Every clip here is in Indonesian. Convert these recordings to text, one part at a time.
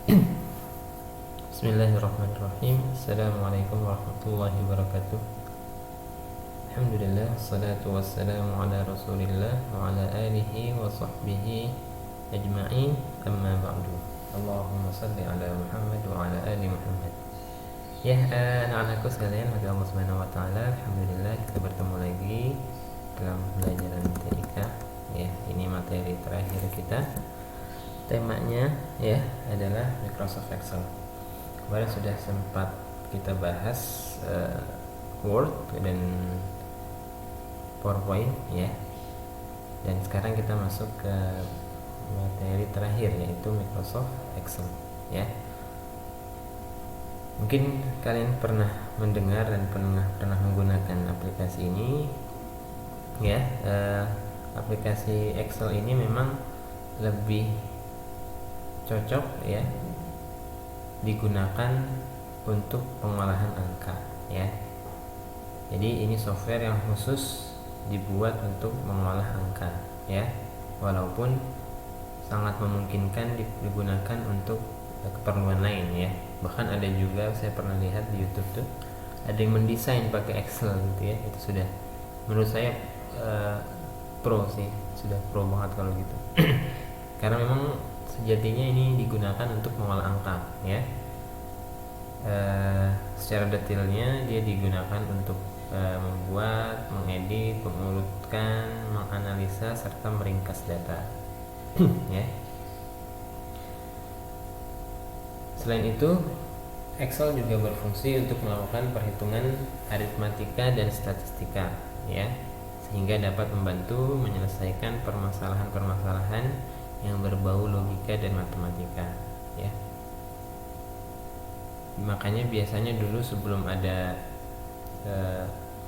Bismillahirrahmanirrahim. Assalamualaikum warahmatullahi wabarakatuh. Alhamdulillah, salatu wassalamu ala rasulillah wa ala alihi wa sahbihi ajma'in, amma ba'du. Allahumma salli ala Muhammad wa ala ali Muhammad. Ya, anak-anakku sekalian, maka Allah subhanahu wa ta'ala, Alhamdulillah kita bertemu lagi dalam pelajaran TIK. Ya, ini materi terakhir kita. Temanya ya adalah Microsoft Excel. Kemarin sudah sempat kita bahas Word dan PowerPoint ya. Dan sekarang kita masuk ke materi terakhir, yaitu Microsoft Excel ya. Mungkin kalian pernah mendengar dan pernah menggunakan aplikasi ini ya. Aplikasi Excel ini memang lebih cocok ya digunakan untuk pengolahan angka ya. Jadi ini software yang khusus dibuat untuk mengolah angka ya, walaupun sangat memungkinkan digunakan untuk keperluan lain ya. Bahkan ada juga saya pernah lihat di YouTube tuh ada yang mendesain pakai Excel gitu ya. Itu sudah menurut saya pro sih, sudah pro banget kalau gitu. Karena memang sejatinya ini digunakan untuk mengolah angka ya. Secara detailnya dia digunakan untuk membuat, mengedit, mengurutkan, menganalisa serta meringkas data ya. Selain itu, Excel juga berfungsi untuk melakukan perhitungan aritmatika dan statistika ya, sehingga dapat membantu menyelesaikan permasalahan-permasalahan yang berbau logika dan matematika ya. Makanya biasanya dulu sebelum ada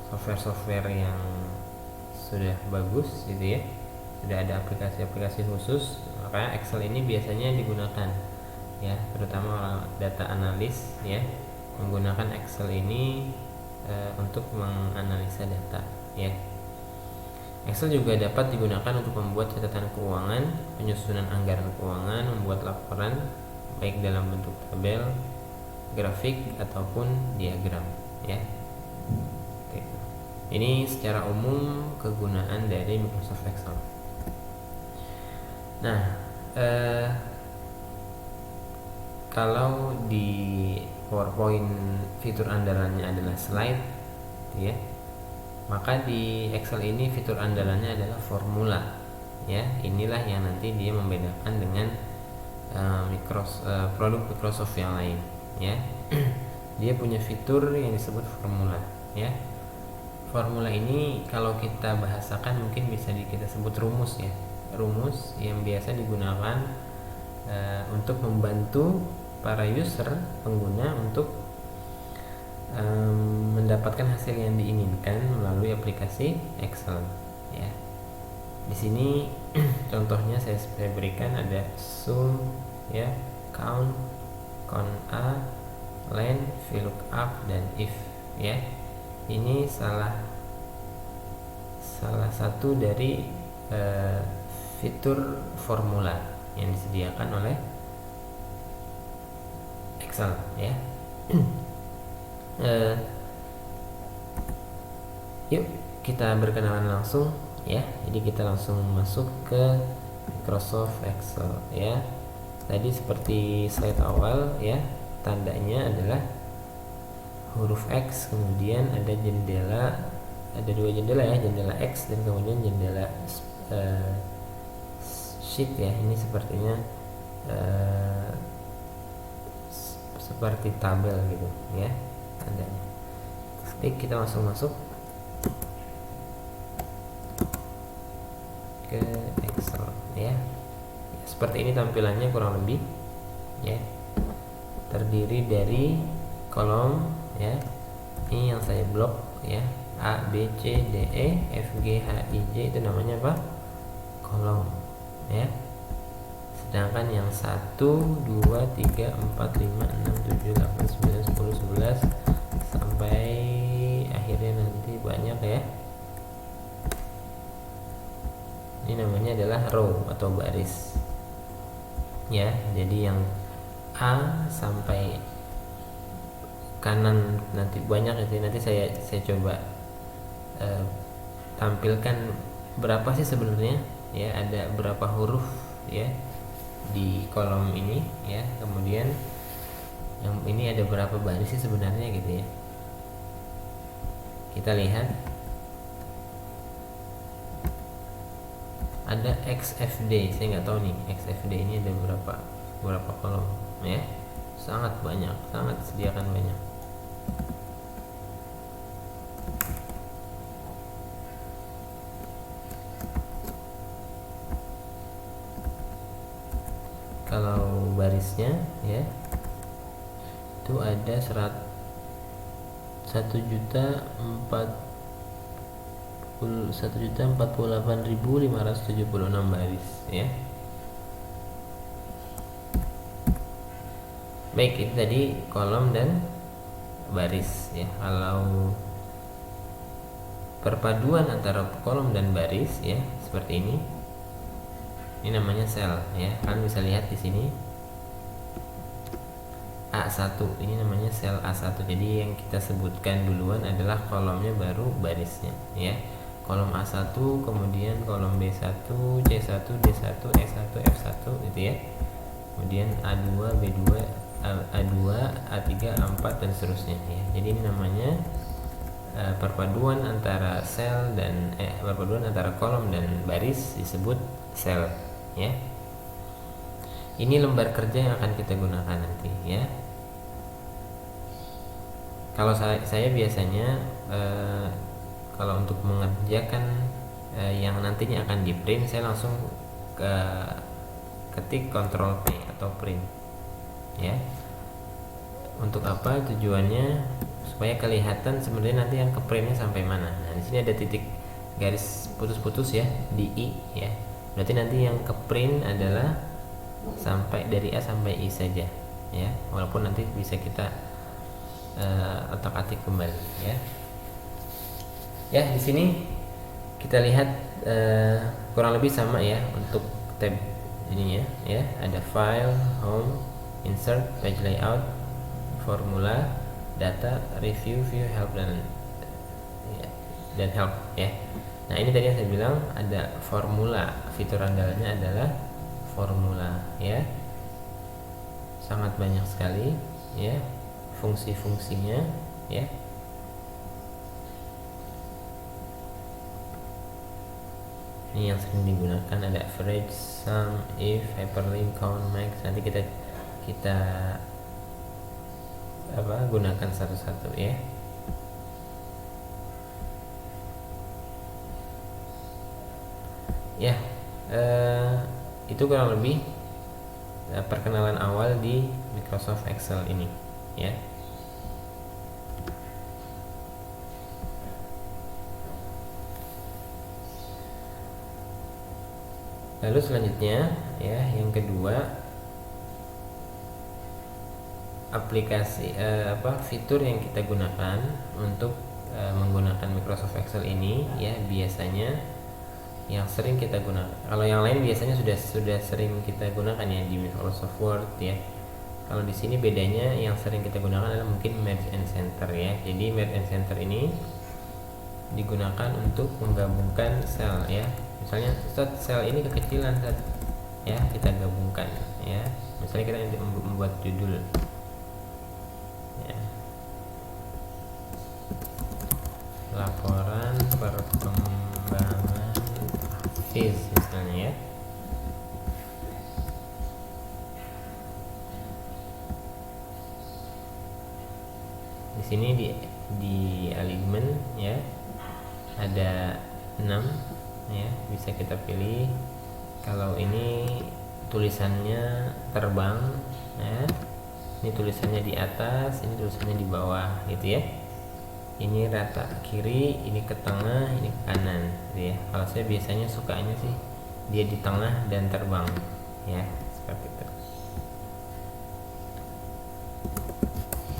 software-software yang sudah bagus gitu ya, sudah ada aplikasi-aplikasi khusus, makanya Excel ini biasanya digunakan ya, terutama data analis ya, menggunakan Excel ini untuk menganalisa data ya. Excel juga dapat digunakan untuk membuat catatan keuangan, penyusunan anggaran keuangan, membuat laporan baik dalam bentuk tabel, grafik ataupun diagram ya. Oke. Ini secara umum kegunaan dari Microsoft Excel. Nah, kalau di PowerPoint fitur andalannya adalah slide ya, maka di Excel ini fitur andalannya adalah formula ya. Inilah yang nanti dia membedakan dengan produk Microsoft yang lain ya. Dia punya fitur yang disebut formula ya. Formula ini kalau kita bahasakan mungkin bisa kita sebut rumus ya. Rumus yang biasa digunakan untuk membantu para user, pengguna, untuk mendapatkan hasil yang diinginkan melalui aplikasi Excel ya. Di sini contohnya saya berikan ada sum ya, count, a, len, VLOOKUP dan if ya. Ini salah satu dari fitur formula yang disediakan oleh Excel ya. Yuk kita berkenalan langsung ya. Jadi kita langsung masuk ke Microsoft Excel ya. Tadi seperti slide awal ya, tandanya adalah huruf X, kemudian ada jendela, ada dua jendela ya, jendela X dan kemudian jendela sheet ya. Ini sepertinya seperti tabel gitu ya tandanya. Baik, kita langsung masuk ke Excel ya. Seperti ini tampilannya kurang lebih ya. Terdiri dari kolom ya. Ini yang saya blok ya, A, B, C, D, E, F, G, H, I, J itu namanya apa? Kolom ya. Sedangkan yang 1, 2, 3, 4, 5, 6, 7, 8, 9, 10, 11 sampai akhirnya nanti banyak ya. Ini namanya adalah row atau baris ya. Jadi yang A sampai kanan nanti banyak itu. Nanti saya coba tampilkan berapa sih sebenarnya ya, ada berapa huruf ya di kolom ini ya, kemudian yang ini ada berapa baris sih sebenarnya gitu ya. Kita lihat ada XFD, saya nggak tahu nih XFD ini ada berapa kolom ya, sangat banyak, sangat disediakan banyak. Kalau barisnya ya itu ada 1.048.576 baris ya. Baik, itu tadi kolom dan baris ya. Kalau perpaduan antara kolom dan baris ya seperti ini namanya sel ya. Kalian bisa lihat di sini A1, ini namanya sel A1. Jadi yang kita sebutkan duluan adalah kolomnya baru barisnya ya. Kolom A1, kemudian kolom B1, C1, D1, E1, F1 gitu ya. Kemudian A2, B2, A2, A3, A4 dan seterusnya ya. Jadi ini namanya perpaduan antara sel dan perpaduan antara kolom dan baris disebut sel ya. Ini lembar kerja yang akan kita gunakan nanti ya. Kalau saya biasanya kalau untuk mengerjakan yang nantinya akan di print, saya langsung ketik Ctrl P atau print ya. Untuk apa tujuannya? Supaya kelihatan sebenarnya nanti yang ke printnya sampai mana. Nah di sini ada titik garis putus-putus ya di I ya. Berarti nanti yang ke print adalah sampai dari A sampai I saja ya. Walaupun nanti bisa kita otak-atik kembali ya. Ya di sini kita lihat kurang lebih sama ya untuk tab ininya ya. Ada file, home, insert, page layout, formula, data, review, view, help dan help ya. Nah ini tadi yang saya bilang ada formula, fitur andalanya adalah formula ya. Sangat banyak sekali ya fungsi-fungsinya ya. Ini yang sering digunakan, ada average, sum, if, hyperlink, count, max. Nanti kita gunakan satu-satu ya. Ya itu kurang lebih perkenalan awal di Microsoft Excel ini ya. Lalu selanjutnya ya, yang kedua aplikasi fitur yang kita gunakan untuk menggunakan Microsoft Excel ini ya. Biasanya yang sering kita gunakan, kalau yang lain biasanya sudah sering kita gunakan ya di Microsoft Word ya. Kalau di sini bedanya yang sering kita gunakan adalah mungkin merge and center ya. Jadi merge and center ini digunakan untuk menggabungkan sel ya. Misalnya sel ini kekecilan ya, kita gabungkan ya. Misalnya kita membuat judul ya, laporan perkembangan Hafiz misalnya ya. Di sini di alignment ya ada 6 ya, bisa kita pilih. Kalau ini tulisannya terbang ya, ini tulisannya di atas, ini tulisannya di bawah gitu ya. Ini rata kiri, ini ke tengah, ini ke kanan gitu ya. Kalau saya biasanya sukanya sih dia di tengah dan terbang ya, seperti itu.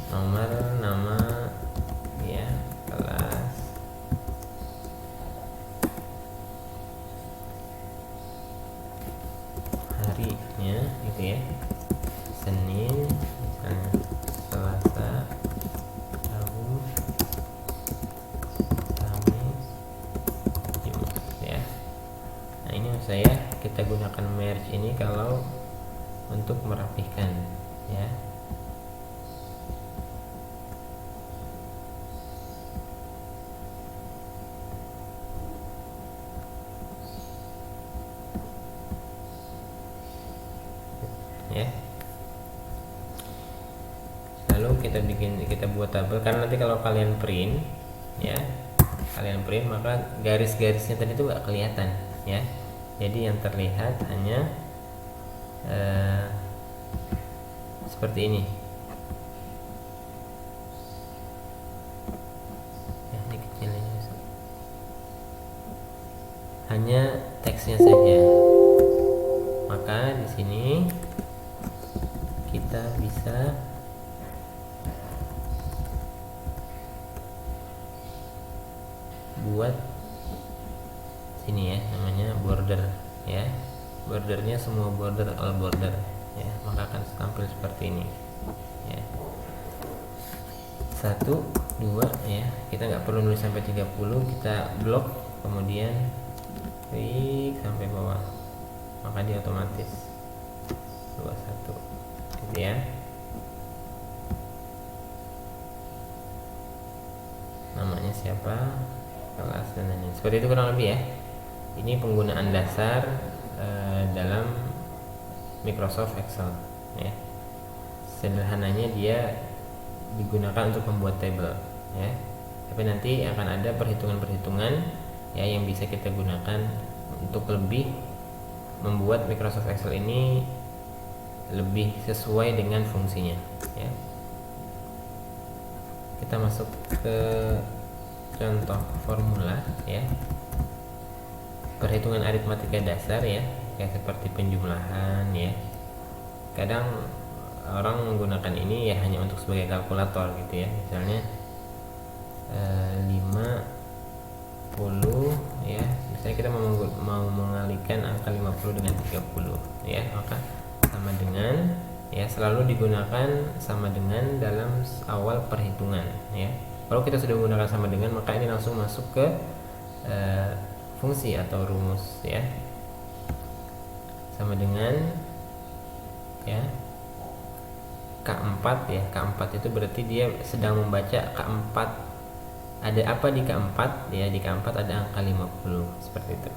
Nomor, nama ya, kelas, harinya gitu ya, bisa Senin, misalnya Selasa, Rabu, Kamis, Jumat ya. Nah ini maksud saya kita gunakan merge ini kalau untuk merapikan ya. Ya. Lalu kita buat tabel, karena nanti kalau kalian print ya, maka garis-garisnya tadi itu nggak kelihatan ya. Jadi yang terlihat hanya seperti ini ya, ini kecil ini. Hanya teksnya saja. Maka di sini kita bisa buat sini ya, namanya border ya. Bordernya semua border, all border ya, maka akan tampil seperti ini ya. 1, 2 ya, kita nggak perlu nulis sampai 30, kita blok kemudian klik sampai bawah, maka dia otomatis 21 gitu ya. Namanya siapa, kelas dan lain-lain, seperti itu kurang lebih ya. Ini penggunaan dasar dalam Microsoft Excel ya. Sederhananya dia digunakan untuk membuat table ya, tapi nanti akan ada perhitungan-perhitungan ya yang bisa kita gunakan untuk lebih membuat Microsoft Excel ini lebih sesuai dengan fungsinya ya. Kita masuk ke contoh formula ya, perhitungan aritmatika dasar ya, kayak seperti penjumlahan ya. Kadang orang menggunakan ini ya hanya untuk sebagai kalkulator gitu ya, misalnya 50 ya, misalnya kita mau mengalihkan angka 50 dengan 30 ya, maka sama dengan ya, selalu digunakan sama dengan dalam awal perhitungan ya. Kalau kita sudah menggunakan sama dengan, maka ini langsung masuk ke fungsi atau rumus ya. Sama dengan ya, K4 ya, K4 itu berarti dia sedang membaca K4, ada apa di K4 ya, di K4 ada angka 50 seperti itu,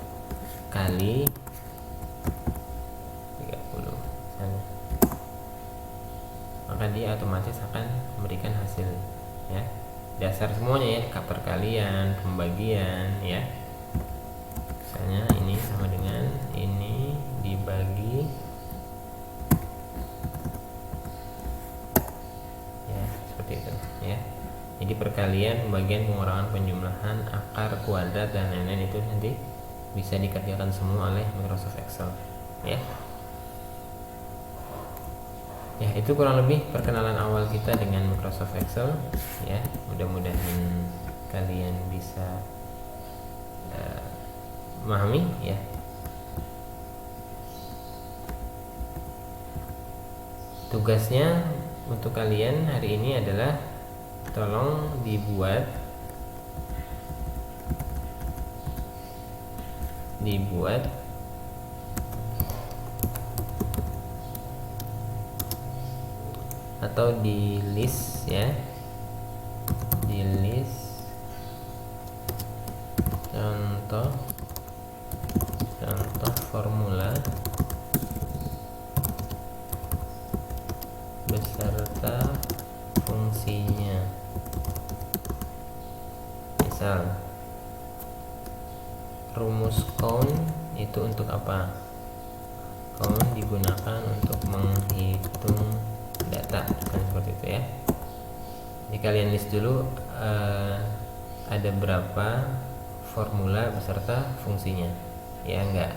kali 30 misalnya, maka dia otomatis akan memberikan hasil ya, dasar semuanya ya, perkalian, pembagian ya. Misalnya ini sama dengan ini dibagi ya, seperti itu ya. Jadi perkalian, pembagian, pengurangan, penjumlahan, akar, kuadrat dan lain-lain itu nanti bisa dikerjakan semua oleh Microsoft Excel ya. Ya, itu kurang lebih perkenalan awal kita dengan Microsoft Excel ya. Mudah-mudahan kalian bisa memahami ya. Tugasnya untuk kalian hari ini adalah tolong dibuat atau di list ya, di list contoh formula beserta fungsinya. Misal rumus count itu untuk apa? Count digunakan untuk menghitung data, kan seperti itu ya. Jadi kalian list dulu ada berapa formula beserta fungsinya ya, nggak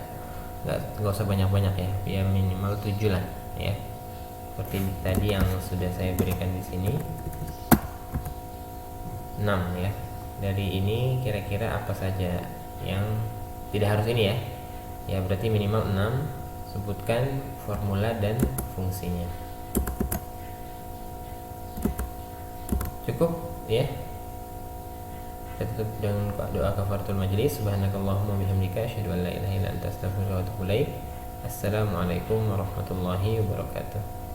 usah banyak-banyak ya, minimal 7 lah ya, seperti tadi yang sudah saya berikan di sini 6 ya. Dari ini kira-kira apa saja yang tidak harus ini ya, berarti minimal 6, sebutkan formula dan fungsinya Cukup ya. Kita tutup dengan doa kafaratul majlis. Subhanakallahumma bihamdika asyhadu an la ilaha illa anta astaghfiruka wa atubu ilaik. Assalamualaikum warahmatullahi wabarakatuh.